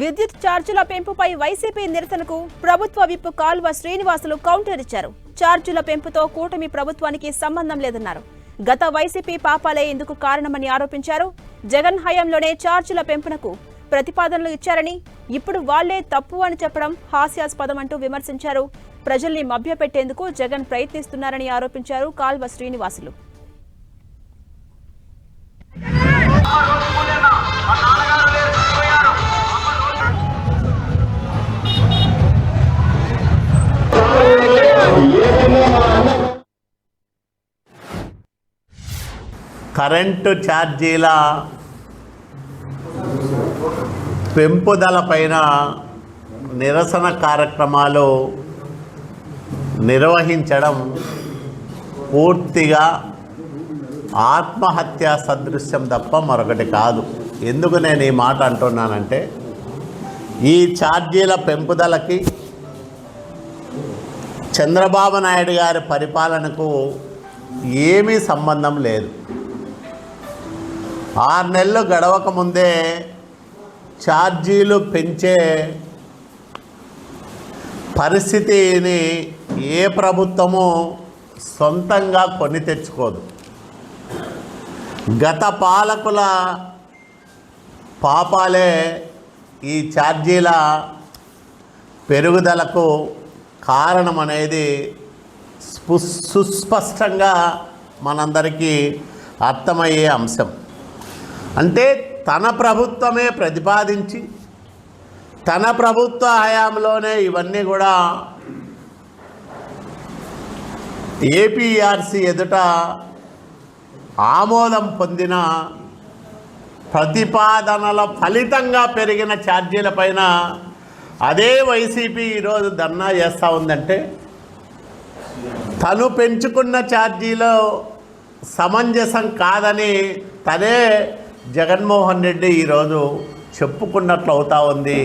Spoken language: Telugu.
విద్యుత్ ఛార్జీల పెంపుపై వైసీపీ నిరసనకు ప్రభుత్వ విప్ కాల్వ శ్రీనివాసులు కౌంటర్ ఇచ్చారు. ఛార్జీల పెంపుతో కూటమి ప్రభుత్వానికి సంబంధం లేదన్నారు. గత వైసీపీ పాపాలే ఇందుకు కారణమని ఆరోపించారు. జగన్ హయాంలోనే ఛార్జీల పెంపునకు ప్రతిపాదనలు ఇచ్చారని, ఇప్పుడు వాళ్లే తప్పు అని చెప్పడం హాస్యాస్పదమంటూ విమర్శించారు. ప్రజల్ని మభ్యపెట్టేందుకు జగన్ ప్రయత్నిస్తున్నారని ఆరోపించారు కాల్వ శ్రీనివాసులు. కరెంటు ఛార్జీల పెంపుదల పైన నిరసన కార్యక్రమాలు నిర్వహించడం పూర్తిగా ఆత్మహత్యా సదృశ్యం తప్ప మరొకటి కాదు. ఎందుకు నేను ఈ మాట అంటున్నానంటే, ఈ ఛార్జీల పెంపుదలకి చంద్రబాబు నాయుడు గారి పరిపాలనకు ఏమీ సంబంధం లేదు. 6 నెలలు గడవక ముందే ఛార్జీలు పెంచే పరిస్థితిని ఏ ప్రభుత్వము సొంతంగా కొని తెచ్చుకోదు. గత పాలకుల పాపాలే ఈ ఛార్జీల పెరుగుదలకు కారణం అనేది సుస్పష్టంగా మనందరికీ అర్థమయ్యే అంశం. అంటే తన ప్రభుత్వమే ప్రతిపాదించి తన ప్రభుత్వ హయాంలోనే ఇవన్నీ కూడా ఏపీఆర్సీ ఎదుట ఆమోదం పొందిన ప్రతిపాదనల ఫలితంగా పెరిగిన ఛార్జీల పైన అదే వైసీపీ ఈరోజు ధర్నా చేస్తూ ఉందంటే, తను పెంచుకున్న ఛార్జీలు సమంజసం కాదని తనే జగన్మోహన్ రెడ్డి ఈరోజు చెప్పుకున్నట్లు అవుతా ఉంది.